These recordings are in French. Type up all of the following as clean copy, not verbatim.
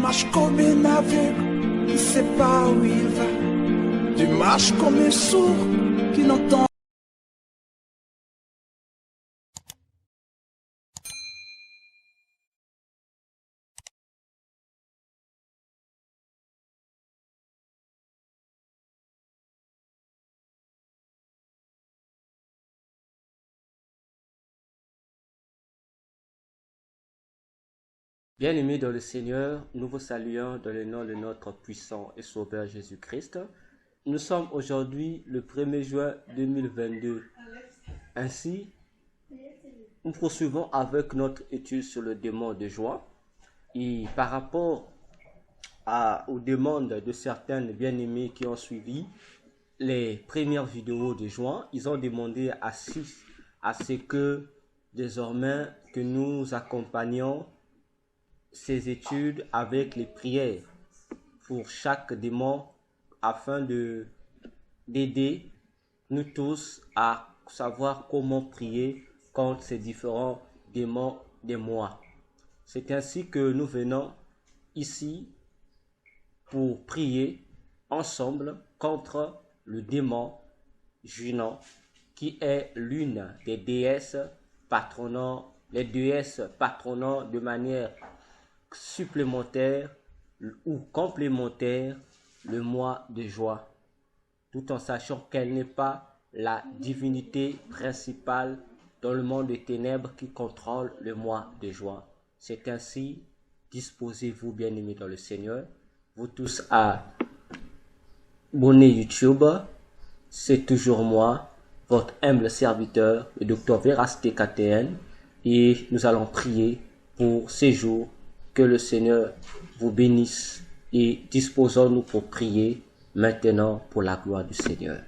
marches comme un aveugle qui ne sait pas où il va. Tu marches comme un sourd qui n'entend. Bien-aimés dans le Seigneur, nous vous saluons dans le nom de notre puissant et sauveur Jésus-Christ. Nous sommes aujourd'hui le 1er juin 2022. Ainsi, nous poursuivons avec notre étude sur le démon de joie. Et par rapport aux demandes de certaines bien-aimés qui ont suivi les premières vidéos de juin, ils ont demandé à ce que désormais que nous accompagnions ces études avec les prières pour chaque démon afin d'aider nous tous à savoir comment prier contre ces différents démons de moi. C'est ainsi que nous venons ici pour prier ensemble contre le démon Junon, qui est l'une des déesses patronant, les déesses patronant de manière supplémentaire ou complémentaire le mois de juin, tout en sachant qu'elle n'est pas la divinité principale dans le monde des ténèbres qui contrôle le mois de juin. C'est ainsi, disposez-vous bien-aimés dans le Seigneur, vous tous à abonner YouTube, c'est toujours moi, votre humble serviteur, le docteur Véracité KTN, et nous allons prier pour ces jours. Que le Seigneur vous bénisse et disposons-nous pour prier maintenant pour la gloire du Seigneur.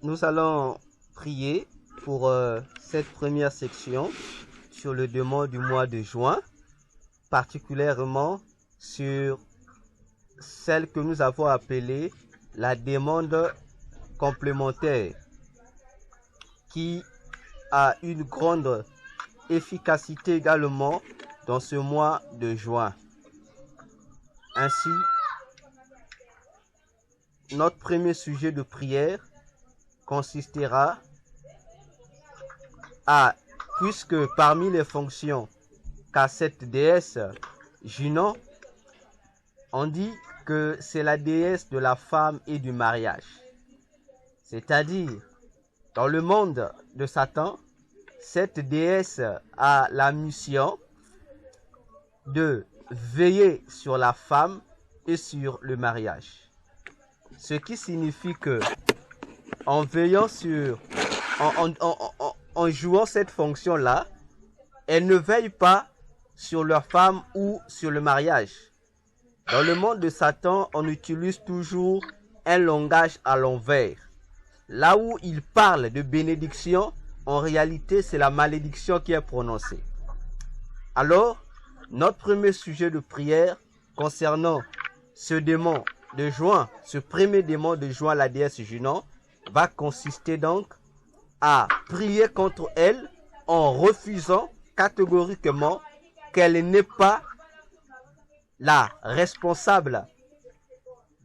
Nous allons prier pour cette première section sur le démon du mois de juin, particulièrement sur celle que nous avons appelée la demande complémentaire, qui a une grande efficacité également dans ce mois de juin. Ainsi, notre premier sujet de prière consistera à, puisque parmi les fonctions qu'a cette déesse Junon, on dit que c'est la déesse de la femme et du mariage. C'est-à-dire, dans le monde de Satan, cette déesse a la mission de veiller sur la femme et sur le mariage. Ce qui signifie que en veillant sur, en jouant cette fonction-là, elle ne veille pas sur leur femme ou sur le mariage. Dans le monde de Satan, on utilise toujours un langage à l'envers. Là où il parle de bénédiction, en réalité, c'est la malédiction qui est prononcée. Alors, notre premier sujet de prière concernant ce démon de juin, ce premier démon de juin, la déesse Junon, va consister donc à prier contre elle en refusant catégoriquement qu'elle n'est pas la responsable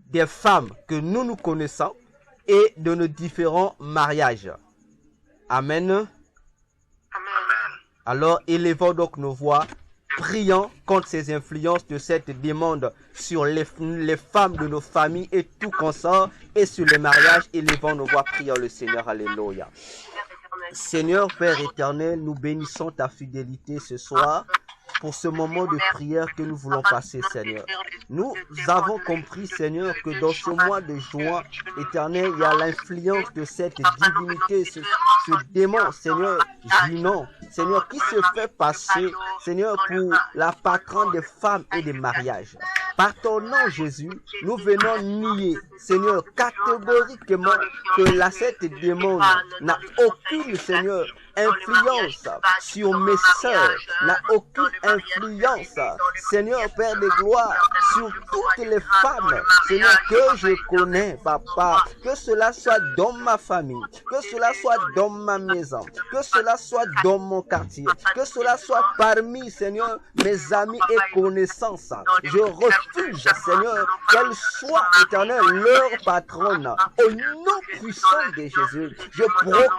des femmes que nous connaissons et de nos différents mariages. Amen. Amen. Alors, élevons donc nos voix, priant contre ces influences de cette demande sur les femmes de nos familles et tout consort, et sur les mariages. Élevons nos voix, priant le Seigneur. Alléluia. Seigneur, Père éternel, nous bénissons ta fidélité ce soir pour ce moment de prière que nous voulons passer, Seigneur. Nous avons compris, Seigneur, que dans ce mois de juin, éternel, il y a l'influence de cette divinité, ce démon, Seigneur, Junon, Seigneur, qui se fait passer, Seigneur, pour la patronne des femmes et des mariages. Par ton nom, Jésus, nous venons nier, Seigneur, catégoriquement que cette démon n'a aucune, Seigneur, influence sur mes sœurs, n'a aucune influence, Seigneur Père de gloire, sur toutes les femmes, Seigneur, que je connais, Papa, que cela soit dans ma famille, que cela soit dans ma maison, que cela soit dans mon quartier, que cela soit parmi, Seigneur, mes amis et connaissances. Je refuse, Seigneur, qu'elle soit, Éternel, leur patronne. Au nom puissant de Jésus, je proclame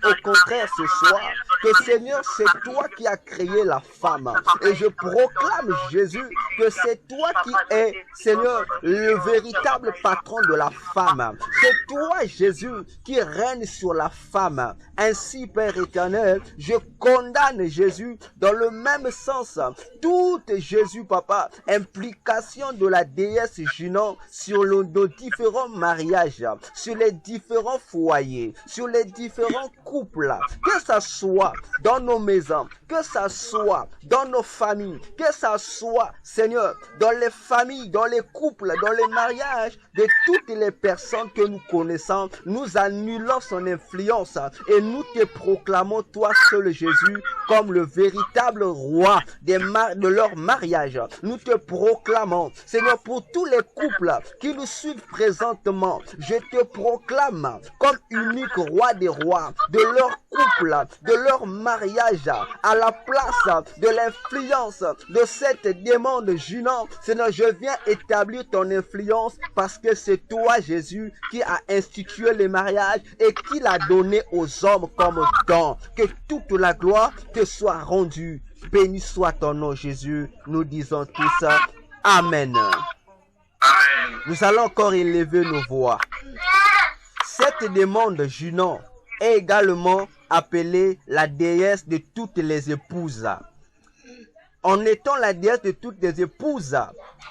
au contraire ce soir que, Seigneur, c'est toi qui as créé la femme. Et je proclame, Jésus, que c'est toi qui es, Seigneur, le véritable patron de la femme. C'est toi, Jésus, qui règne sur la femme. Ainsi, Père éternel, je condamne, Jésus, dans le même sens, toute, Jésus, Papa, implication de la déesse Junon sur nos différents mariages, sur les différents foyers, sur les différents couples, que ça soit dans nos maisons, que ça soit dans nos familles, que ça soit, Seigneur, dans les familles, dans les couples, dans les mariages de toutes les personnes que nous connaissons. Nous annulons son influence et nous te proclamons, toi seul Jésus, comme le véritable roi de leur mariage. Nous te proclamons, Seigneur, pour tous les couples qui nous suivent présentement, je te proclame comme unique roi des rois de leur couple, de leur mariage, à la place de l'influence de cette démon de Junon. Seigneur, je viens établir ton influence parce que c'est toi, Jésus, qui a institué le mariage et qui l'a donné aux hommes comme don. Que toute la gloire te soit rendue. Béni soit ton nom, Jésus. Nous disons tous Amen. Nous allons encore élever nos voix. Cette démon de Junon est également appelée la déesse de toutes les épouses. En étant la déesse de toutes les épouses,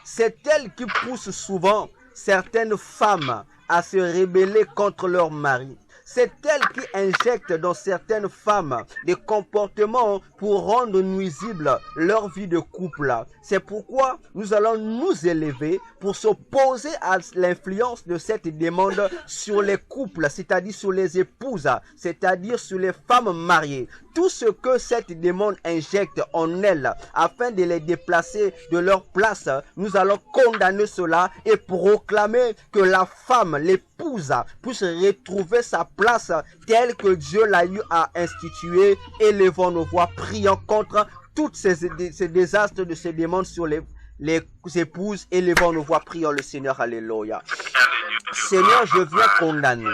c'est elle qui pousse souvent certaines femmes à se rebeller contre leur mari. C'est elle qui injecte dans certaines femmes des comportements pour rendre nuisible leur vie de couple. C'est pourquoi nous allons nous élever pour s'opposer à l'influence de cette demande sur les couples, c'est-à-dire sur les épouses, c'est-à-dire sur les femmes mariées. Tout ce que cette demande injecte en elles afin de les déplacer de leur place, nous allons condamner cela et proclamer que la femme, l'épouse, puisse retrouver sa place telle que Dieu l'a eu à instituer. Élevons nos voix, prions contre toutes ces désastres de ces demandes sur les épouses. Élevons nos voix, prions le Seigneur. Alléluia. Seigneur, je viens condamner,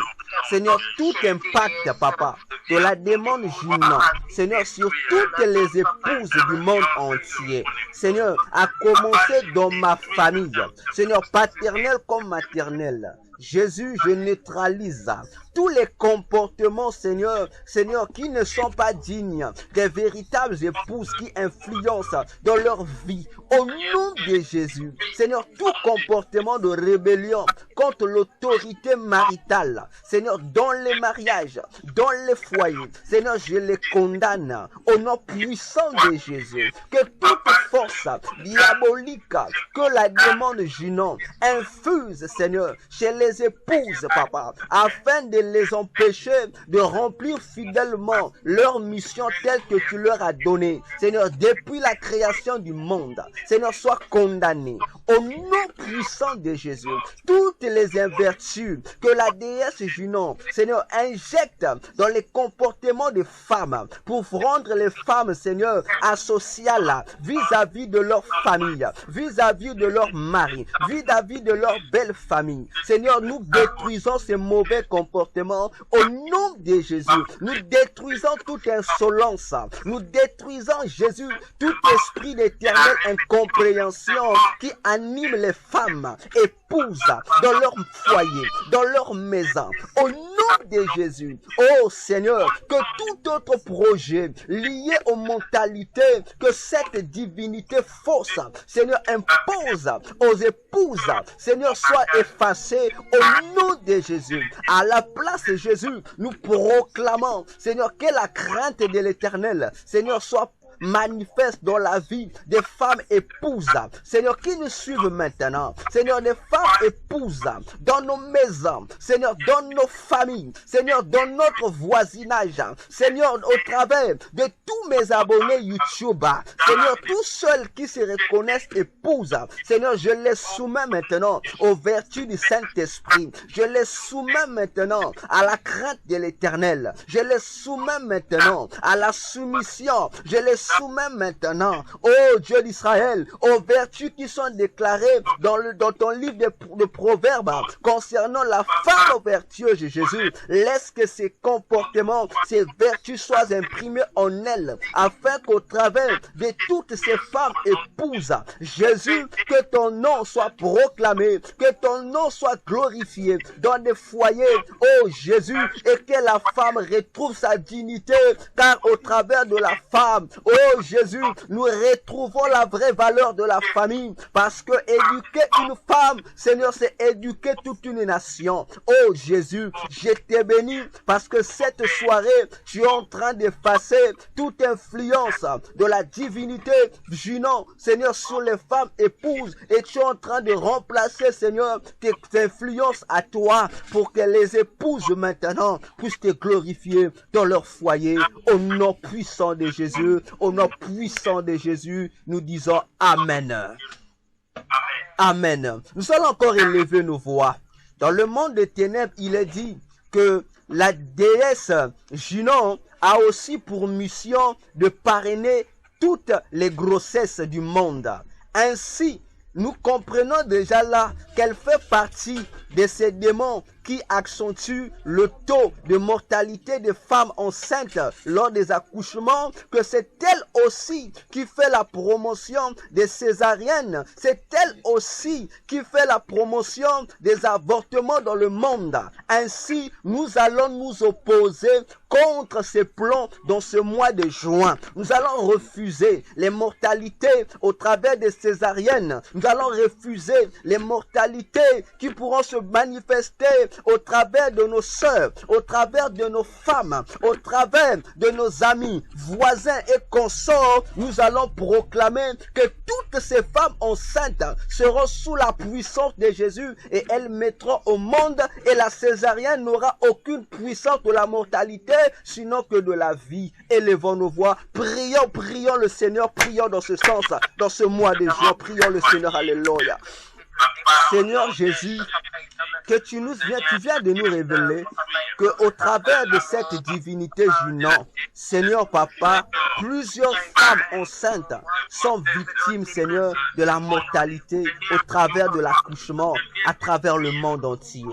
Seigneur, tout impact, Papa, de la demande Junon, Seigneur, sur toutes les épouses du monde entier. Seigneur, à commencer dans ma famille, Seigneur, paternelle comme maternelle. Jésus, je neutralise tous les comportements, Seigneur, qui ne sont pas dignes des véritables épouses qui influencent dans leur vie. Au nom de Jésus, Seigneur, tout comportement de rébellion contre l'autorité maritale, Seigneur, dans les mariages, dans les foyers, Seigneur, je les condamne au nom puissant de Jésus. Que toute force diabolique que la demande Junon infuse, Seigneur, chez les épouses, Papa, afin de les empêcher de remplir fidèlement leur mission telle que tu leur as donnée. Seigneur, depuis la création du monde, Seigneur, sois condamné. Au nom puissant de Jésus, toutes les invertus que la déesse Junon, Seigneur, injecte dans les comportements des femmes pour rendre les femmes, Seigneur, asociales vis-à-vis de leur famille, vis-à-vis de leur mari, vis-à-vis de leur belle famille. Seigneur, nous détruisons ces mauvais comportements au nom de Jésus. Nous détruisons toute insolence. Nous détruisons, Jésus, tout esprit d'éternelle incompréhension qui anime les femmes, épouses, dans leur foyer, dans leur maison. Au nom de Jésus, oh Seigneur, que tout autre projet lié aux mentalités que cette divinité fausse, Seigneur, impose aux épouses, Seigneur, soit effacé au nom de Jésus. À la place de Jésus, nous proclamons, Seigneur, que la crainte de l'Éternel, Seigneur, soit manifeste dans la vie des femmes épouses, Seigneur, qui nous suivent maintenant. Seigneur, des femmes épouses dans nos maisons, Seigneur, dans nos familles, Seigneur, dans notre voisinage, Seigneur, au travers de tous mes abonnés YouTube, Seigneur, tous ceux qui se reconnaissent épouses, Seigneur, je les soumets maintenant aux vertus du Saint-Esprit. Je les soumets maintenant à la crainte de l'Éternel. Je les soumets maintenant à la soumission. Je les soumets maintenant, ô Dieu d'Israël, aux vertus qui sont déclarées dans ton livre de Proverbes concernant la femme vertueuse de Jésus. Laisse que ces comportements, ces vertus soient imprimées en elle, afin qu'au travers de toutes ces femmes épouses, Jésus, que ton nom soit proclamé, que ton nom soit glorifié dans des foyers, ô Jésus, et que la femme retrouve sa dignité, car au travers de la femme, ô Jésus, nous retrouvons la vraie valeur de la famille, parce que éduquer une femme, Seigneur, c'est éduquer toute une nation. Oh Jésus, je te bénis parce que cette soirée, tu es en train d'effacer toute influence de la divinité Junon, Seigneur, sur les femmes épouses, et tu es en train de remplacer, Seigneur, tes influences à toi, pour que les épouses maintenant puissent te glorifier dans leur foyer. Au nom puissant de Jésus, au nom puissant de Jésus, nous disons Amen. Amen. Nous allons encore élever nos voix. Dans le monde des ténèbres, il est dit que la déesse Junon a aussi pour mission de parrainer toutes les grossesses du monde. Ainsi, nous comprenons déjà là qu'elle fait partie de ces démons qui accentuent le taux de mortalité des femmes enceintes lors des accouchements, que c'est elle aussi qui fait la promotion des césariennes, c'est elle aussi qui fait la promotion des avortements dans le monde. Ainsi, nous allons nous opposer contre ces plans dans ce mois de juin. Nous allons refuser les mortalités au travers des césariennes. Nous allons refuser les mortalités qui pourront se manifester au travers de nos sœurs, au travers de nos femmes, au travers de nos amis, voisins et consorts. Nous allons proclamer que toutes ces femmes enceintes seront sous la puissance de Jésus et elles mettront au monde, et la césarienne n'aura aucune puissance de la mortalité, sinon que de la vie. Élevons nos voix, prions, prions le Seigneur, prions dans ce sens, dans ce mois de juin, prions le Seigneur, alléluia. Seigneur Jésus, que tu viens de nous révéler que au travers de cette divinité Junon, Seigneur Papa, plusieurs femmes enceintes sont victimes, Seigneur, de la mortalité au travers de l'accouchement, à travers le monde entier.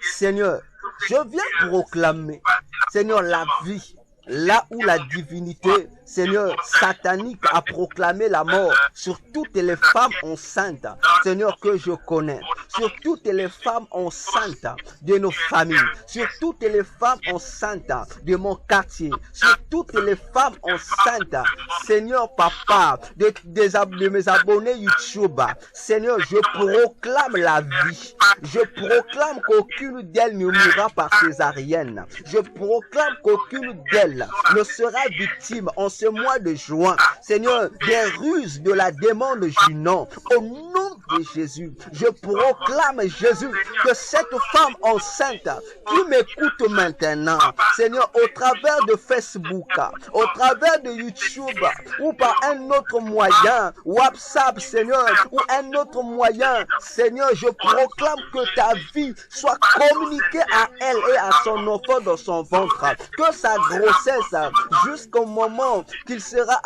Seigneur, je viens proclamer, Seigneur, la vie, là où la divinité, Seigneur, satanique a proclamé la mort sur toutes les femmes enceintes, Seigneur, que je connais, sur toutes les femmes enceintes de nos familles, sur toutes les femmes enceintes de mon quartier, sur toutes les femmes enceintes, Seigneur Papa, de mes abonnés YouTube. Seigneur, je proclame la vie. Je proclame qu'aucune d'elles ne mourra par césarienne. Je proclame qu'aucune d'elles ne sera victime en ce mois de juin, Seigneur, des ruses de la démon de Junon. Au nom de Jésus, je proclame, Jésus, que cette femme enceinte qui m'écoute maintenant, Seigneur, au travers de Facebook, au travers de YouTube, ou par un autre moyen, WhatsApp, Seigneur, ou un autre moyen, Seigneur, je proclame que ta vie soit communiquée à elle et à son enfant dans son ventre, que sa grossesse, jusqu'au moment qu'elle sera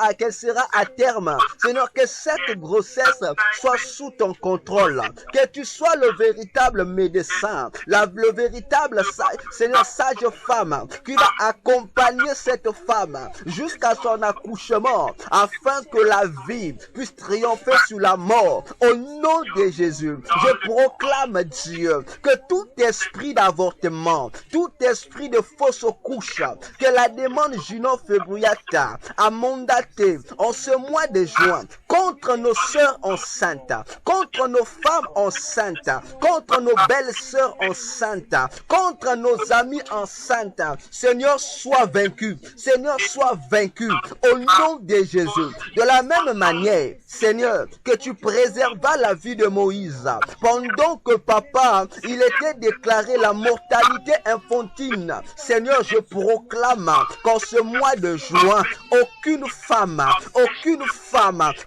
à terme, Seigneur, que cette grossesse soit sous ton contrôle, que tu sois le véritable médecin, le véritable, Seigneur, sage-femme, qui va accompagner cette femme jusqu'à son accouchement, afin que la vie puisse triompher sur la mort. Au nom de Jésus, je proclame, Dieu, que tout esprit d'avortement, tout esprit de fausse couche, que la démon Junon Fébriata a mandaté en ce mois de juin contre nos sœurs enceintes, contre nos femmes enceintes, contre nos belles sœurs enceintes, contre nos amis enceintes. Seigneur, sois vaincu. Seigneur, sois vaincu au nom de Jésus. De la même manière, Seigneur, que tu préservas la vie de Moïse pendant que papa, il était déclaré la mortalité infantile. Seigneur, je proclame qu'en ce mois de juin, aucune femme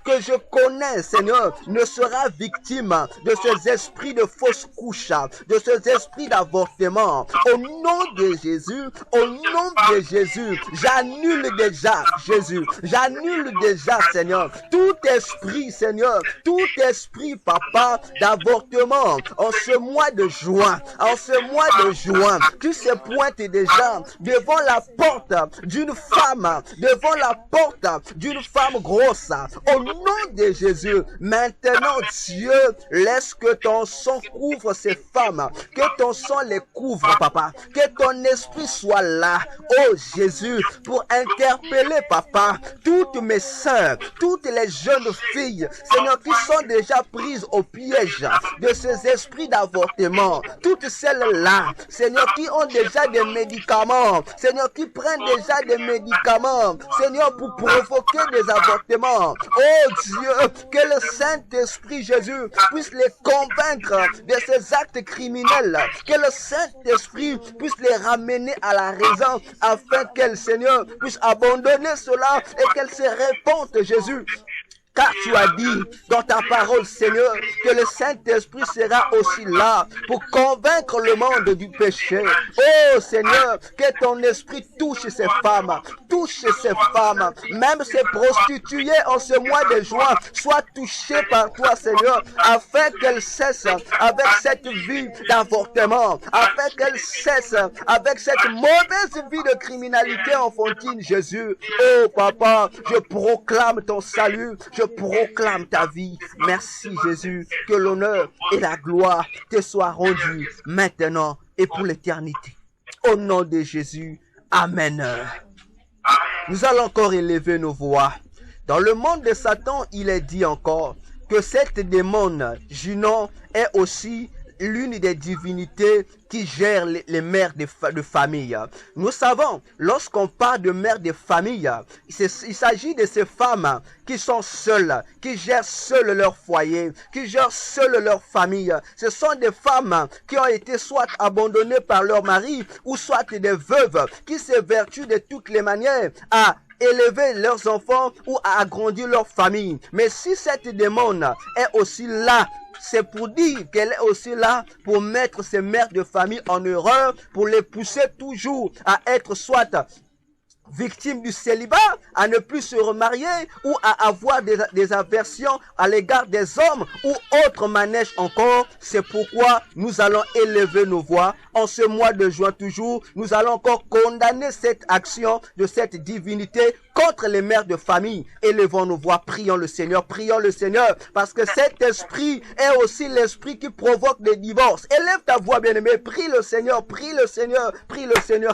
que je connais, Seigneur, ne sera victime de ces esprits de fausse couche, de ces esprits d'avortement. Au nom de Jésus, au nom de Jésus, j'annule déjà, Jésus, j'annule déjà, Seigneur, tout esprit, Seigneur, tout esprit, papa, d'avortement en ce mois de juin, tu se pointes déjà devant la porte d'une femme, grosse, au nom de Jésus. Maintenant, Dieu, laisse que ton sang couvre ces femmes, que ton sang les couvre, papa, que ton esprit soit là, oh Jésus, pour interpeller, papa, toutes mes sœurs, toutes les jeunes filles, Seigneur, qui sont déjà prises au piège de ces esprits d'avortement, toutes celles-là, Seigneur, qui ont déjà des médicaments, Seigneur, qui prennent déjà des médicaments, Seigneur, pour provoquer des avortements. Oh Dieu, que le Saint-Esprit Jésus puisse les convaincre de ces actes criminels, que le Saint-Esprit puisse les ramener à la raison, afin qu'elles, Seigneur, puissent abandonner cela et qu'elles se répandent, Jésus. Car tu as dit dans ta parole, Seigneur, que le Saint-Esprit sera aussi là pour convaincre le monde du péché. Oh Seigneur, que ton esprit touche ces femmes, même ces prostituées en ce mois de juin, soient touchées par toi, Seigneur, afin qu'elles cessent avec cette vie d'avortement, afin qu'elles cessent avec cette mauvaise vie de criminalité enfantine, Jésus. Oh Papa, je proclame ton salut, je proclame ta vie. Merci Jésus, que l'honneur et la gloire te soient rendus maintenant et pour l'éternité. Au nom de Jésus, Amen. Nous allons encore élever nos voix. Dans le monde de Satan, il est dit encore que cette démon Junon est aussi l'une des divinités qui gère les mères de famille. Nous savons, lorsqu'on parle de mères de famille, il s'agit de ces femmes qui sont seules, qui gèrent seules leur foyer, qui gèrent seules leur famille. Ce sont des femmes qui ont été soit abandonnées par leur mari, ou soit des veuves qui s'évertuent de toutes les manières à élever leurs enfants ou à agrandir leur famille. Mais si cette démon est aussi là, c'est pour dire qu'elle est aussi là pour mettre ces mères de famille en erreur, pour les pousser toujours à être soit victimes du célibat, à ne plus se remarier ou à avoir des aversions à l'égard des hommes ou autres manèges encore. C'est pourquoi nous allons élever nos voix en ce mois de juin toujours. Nous allons encore condamner cette action de cette divinité contre les mères de famille. Élevons nos voix, prions le Seigneur, parce que cet esprit est aussi l'esprit qui provoque des divorces. Élève ta voix, bien-aimé, prie le Seigneur,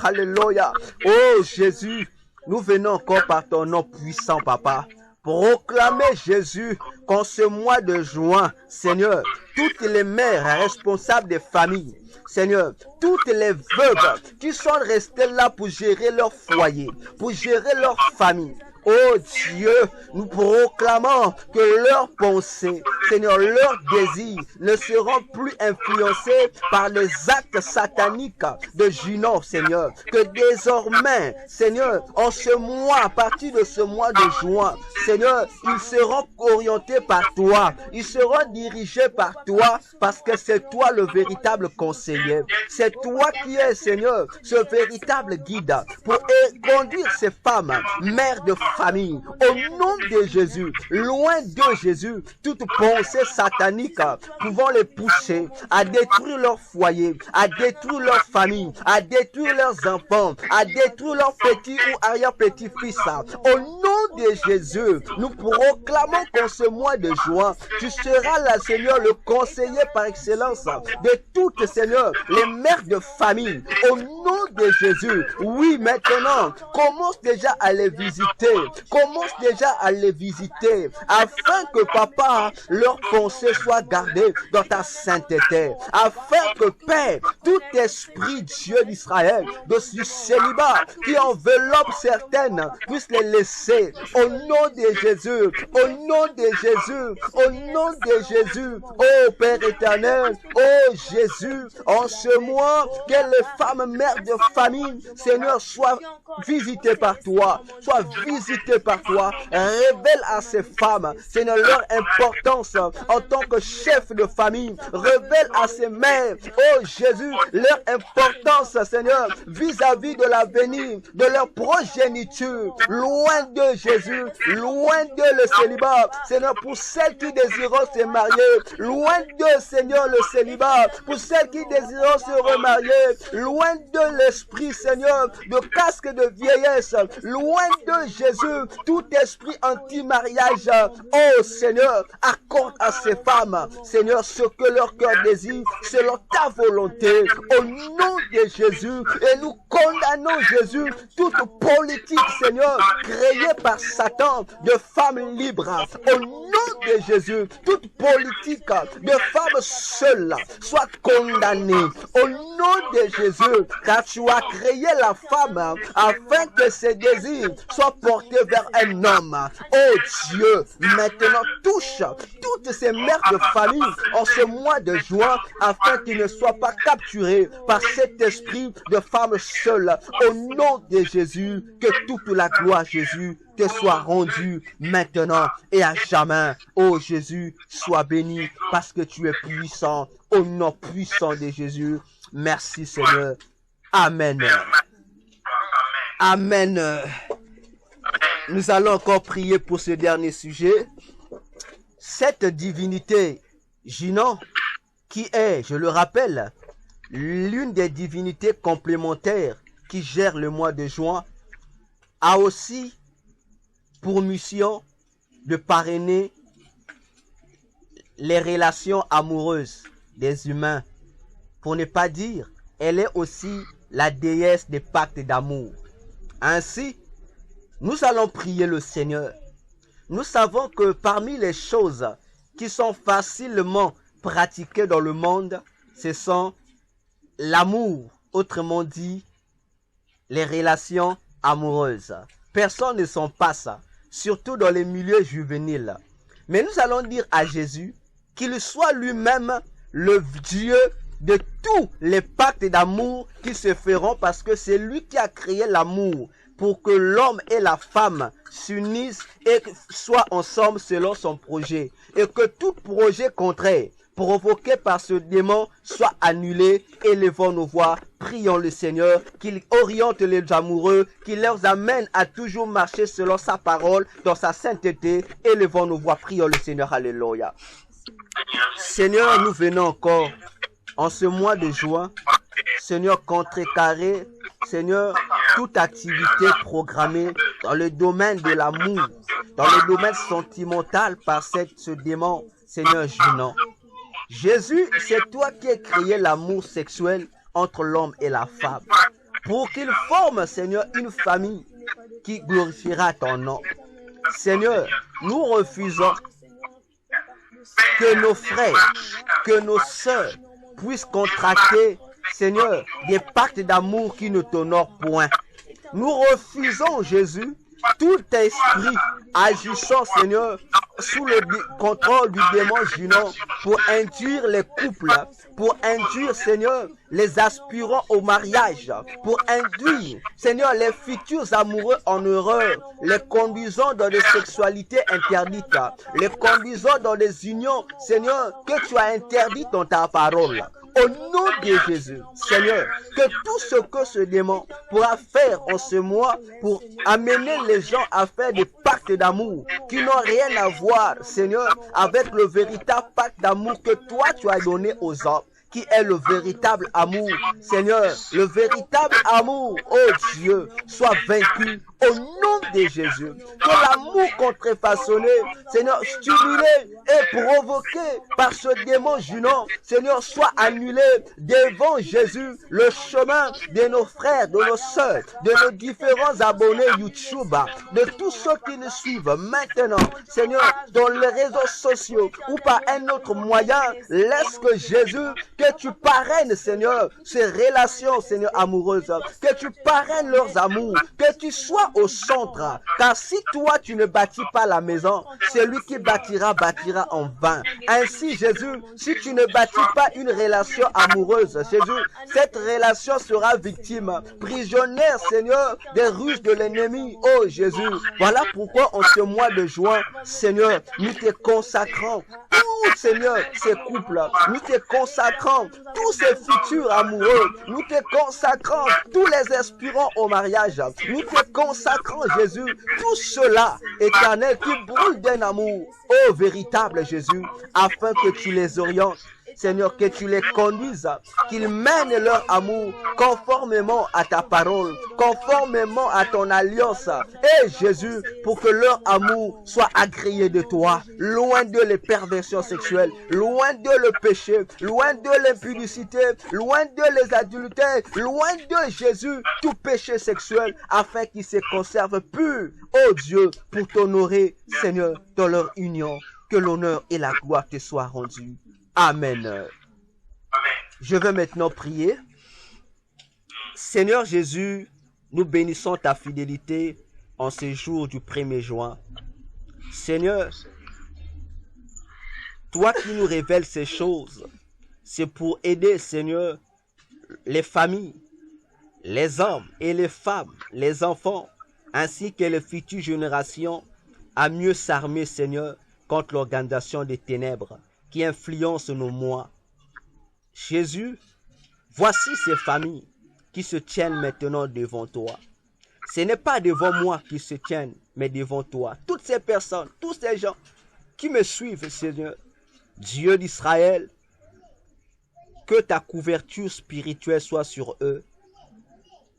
alléluia. Oh Jésus, nous venons encore par ton nom puissant, Papa, proclamer Jésus qu'en ce mois de juin, Seigneur, toutes les mères responsables des familles, Seigneur, toutes les veuves qui sont restées là pour gérer leur foyer, pour gérer leur famille, oh Dieu, nous proclamons que leurs pensées, Seigneur, leurs désirs ne seront plus influencés par les actes sataniques de Junon, Seigneur. Que désormais, Seigneur, en ce mois, à partir de ce mois de juin, Seigneur, ils seront orientés par toi, ils seront dirigés par toi, parce que c'est toi le véritable conseiller. C'est toi qui es, Seigneur, ce véritable guide pour conduire ces femmes, mères de famille, au nom de Jésus, loin de Jésus, toute pensée satanique pouvant les pousser à détruire leur foyer, à détruire leur famille, à détruire leurs enfants, à détruire leurs petits ou arrière-petits-fils. Au nom de Jésus, nous proclamons qu'en ce mois de juin, tu seras là, Seigneur, le conseiller par excellence de toutes, Seigneur, les mères de famille. Au nom de Jésus, oui, maintenant, commence déjà à les visiter. Commence déjà à les visiter, afin que, Papa, leurs pensées soient gardées dans ta sainteté. Afin que, Père, tout esprit, Dieu d'Israël, de ce célibat qui enveloppe certaines, puisse les laisser. Au nom de Jésus, au nom de Jésus, au nom de Jésus, ô Père éternel, ô Jésus, en ce mois, que les femmes mères de famille, Seigneur, soient visitées par toi, soient visitées par toi. Révèle à ces femmes, Seigneur, leur importance en tant que chef de famille. Révèle à ces mères, oh Jésus, leur importance, Seigneur, vis-à-vis de l'avenir, de leur progéniture. Loin de Jésus, loin de le célibat. Seigneur, pour celles qui désirent se marier, loin de, Seigneur, le célibat. Pour celles qui désirent se remarier, loin de l'esprit, Seigneur, de casque de vieillesse, loin de Jésus, tout esprit anti-mariage. Oh Seigneur, accorde à ces femmes, Seigneur, ce que leur cœur désire, selon ta volonté, au nom de Jésus. Et nous condamnons, Jésus, toute politique, Seigneur, créée par Satan de femmes libres. Au nom de Jésus, toute politique de femmes seules soit condamnée. Au nom de Jésus, car tu as créé la femme afin que ses désirs soient portés vers un homme. Oh Dieu, maintenant touche toutes ces mères de famille en ce mois de juin afin qu'ils ne soient pas capturés par cet esprit de femmes seules. Au nom de Jésus, que toute la gloire, Jésus, te soit rendue maintenant et à jamais. Oh Jésus, sois béni parce que tu es puissant. Au nom puissant de Jésus, merci Seigneur. Amen. Amen. Nous allons encore prier pour ce dernier sujet. Cette divinité, Junon, qui est, je le rappelle, l'une des divinités complémentaires qui gère le mois de juin, a aussi pour mission de parrainer les relations amoureuses des humains. Pour ne pas dire, elle est aussi la déesse des pactes d'amour. Ainsi, nous allons prier le Seigneur. Nous savons que parmi les choses qui sont facilement pratiquées dans le monde, ce sont l'amour, autrement dit, les relations amoureuses. Personne ne s'en passe, surtout dans les milieux juvéniles. Mais nous allons dire à Jésus qu'il soit lui-même le Dieu de tous les pactes d'amour qui se feront, parce que c'est lui qui a créé l'amour pour que l'homme et la femme s'unissent et soient ensemble selon son projet. Et que tout projet contraire provoqué par ce démon soit annulé. Élevons nos voix, prions le Seigneur, qu'il oriente les amoureux, qu'il leur amène à toujours marcher selon sa parole, dans sa sainteté. Élevons nos voix, prions le Seigneur, alléluia. Seigneur, nous venons encore en ce mois de juin, Seigneur, contrecarrer, Seigneur, toute activité programmée dans le domaine de l'amour, dans le domaine sentimental par ce démon, Seigneur Junon. Jésus, c'est toi qui as créé l'amour sexuel entre l'homme et la femme, pour qu'il forme, Seigneur, une famille qui glorifiera ton nom. Seigneur, nous refusons que nos frères, que nos sœurs puissent contracter, Seigneur, des pactes d'amour qui ne t'honorent point. Nous refusons, Jésus, tout esprit agissant, Seigneur, sous le contrôle du démon Junon pour induire les couples, pour induire, Seigneur, les aspirants au mariage, pour induire, Seigneur, les futurs amoureux en erreur, les conduisant dans des sexualités interdites, les conduisant dans des unions, Seigneur, que tu as interdites dans ta parole. Au nom de Jésus, Seigneur, que tout ce que ce démon pourra faire en ce mois pour amener les gens à faire des pactes d'amour qui n'ont rien à voir, Seigneur, avec le véritable pacte d'amour que toi tu as donné aux hommes. qui est le véritable amour. Seigneur, le véritable amour, oh Dieu, soit vaincu au nom de Jésus. Que l'amour contrefaçonné, Seigneur, stimulé et provoqué par ce démon Junon, Seigneur, soit annulé devant Jésus, le chemin de nos frères, de nos sœurs, de nos différents abonnés YouTube, de tous ceux qui nous suivent maintenant, Seigneur, dans les réseaux sociaux ou par un autre moyen. Laisse que Jésus, que tu parraines, Seigneur, ces relations, Seigneur, amoureuses, que tu parraines leurs amours, que tu sois au centre. Car si toi, tu ne bâtis pas la maison, celui qui bâtira en vain. Ainsi, Jésus, si tu ne bâtis pas une relation amoureuse, Jésus, cette relation sera victime, prisonnière, Seigneur, des ruses de l'ennemi. Oh Jésus, voilà pourquoi en ce mois de juin, Seigneur, nous te consacrons tout, Seigneur, ces couples, nous te consacrons tous ces futurs amoureux, nous te consacrons tous les aspirants au mariage, nous te consacrons, Jésus, tout cela, éternel, qui brûle d'un amour, ô véritable Jésus, afin que tu les orientes, Seigneur, que tu les conduises, qu'ils mènent leur amour conformément à ta parole, conformément à ton alliance. Et Jésus, pour que leur amour soit agréé de toi, loin de les perversions sexuelles, loin de le péché, loin de l'impudicité, loin de les adultères, loin de Jésus, tout péché sexuel, afin qu'ils se conservent purs, ô Dieu, pour t'honorer, Seigneur, dans leur union. Que l'honneur et la gloire te soient rendus. Amen. Je vais maintenant prier. Seigneur Jésus, nous bénissons ta fidélité en ce jour du 1er juin. Seigneur, toi qui nous révèles ces choses, c'est pour aider, Seigneur, les familles, les hommes et les femmes, les enfants, ainsi que les futures générations, à mieux s'armer, Seigneur, contre l'organisation des ténèbres qui influence nos mois. Jésus, voici ces familles qui se tiennent maintenant devant toi. Ce n'est pas devant moi qu'ils se tiennent, mais devant toi. Toutes ces personnes, tous ces gens qui me suivent, Seigneur, Dieu d'Israël, que ta couverture spirituelle soit sur eux,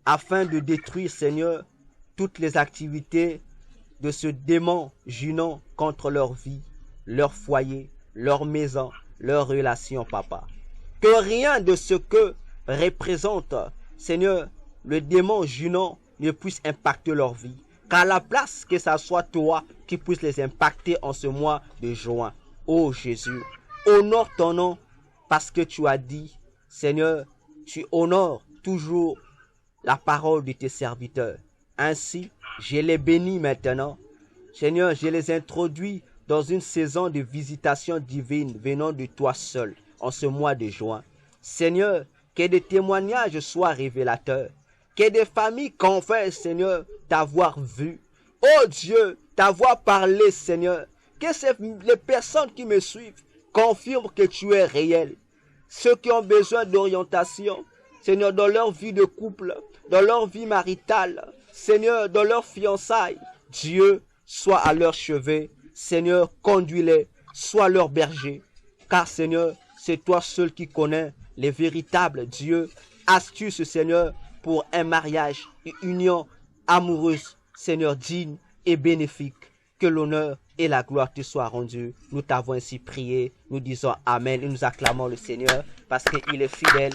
afin de détruire, Seigneur, toutes les activités de ce démon Junon contre leur vie, leur foyer, leur maison, leurs relations, papa. Que rien de ce que représente, Seigneur, le démon Junon ne puisse impacter leur vie. Qu'à la place que ça soit toi qui puisse les impacter en ce mois de juin. Oh Jésus, honore ton nom parce que tu as dit, Seigneur, tu honores toujours la parole de tes serviteurs. Ainsi, je les bénis maintenant. Seigneur, je les introduis dans une saison de visitation divine venant de toi seul en ce mois de juin. Seigneur, que des témoignages soient révélateurs, que des familles confessent, Seigneur, t'avoir vu. Oh Dieu, t'avoir parlé, Seigneur. Que les personnes qui me suivent confirment que tu es réel. Ceux qui ont besoin d'orientation, Seigneur, dans leur vie de couple, dans leur vie maritale, Seigneur, dans leur fiançailles, Dieu, sois à leur chevet. Seigneur, conduis-les, sois leur berger. Car, Seigneur, c'est toi seul qui connais les véritables dieux. Astuce, Seigneur, pour un mariage, une union amoureuse, Seigneur, digne et bénéfique. Que l'honneur et la gloire te soient rendus. Nous t'avons ainsi prié. Nous disons Amen et nous acclamons le Seigneur parce qu'il est fidèle,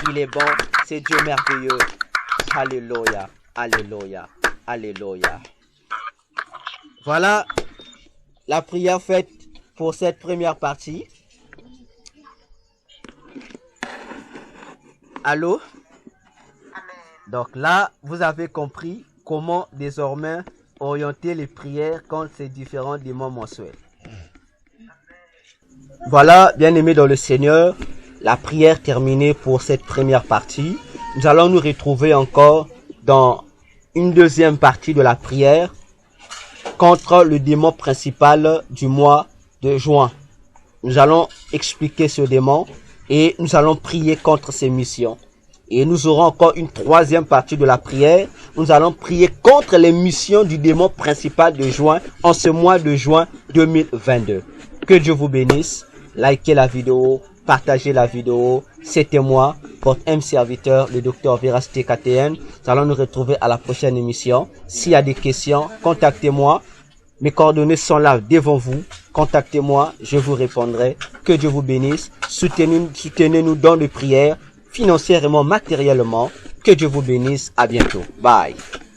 il est bon, c'est Dieu merveilleux. Alléluia, alléluia, alléluia. Voilà la prière faite pour cette première partie. Allô? Donc là, vous avez compris comment désormais orienter les prières contre ces différents démons mensuels. Voilà, bien-aimés dans le Seigneur, la prière terminée pour cette première partie. Nous allons nous retrouver encore dans une deuxième partie de la prière contre le démon principal du mois de juin. Nous allons expliquer ce démon et nous allons prier contre ses missions. Et nous aurons encore une troisième partie de la prière. Nous allons prier contre les missions du démon principal de juin en ce mois de juin 2022. Que Dieu vous bénisse. Likez la vidéo, partagez la vidéo. C'était moi, votre M serviteur, le docteur Véracité KTN. Nous allons nous retrouver à la prochaine émission. S'il y a des questions, contactez-moi. Mes coordonnées sont là devant vous. Contactez-moi, je vous répondrai. Que Dieu vous bénisse. Soutenez-nous dans les prières, financièrement, matériellement. Que Dieu vous bénisse. À bientôt. Bye.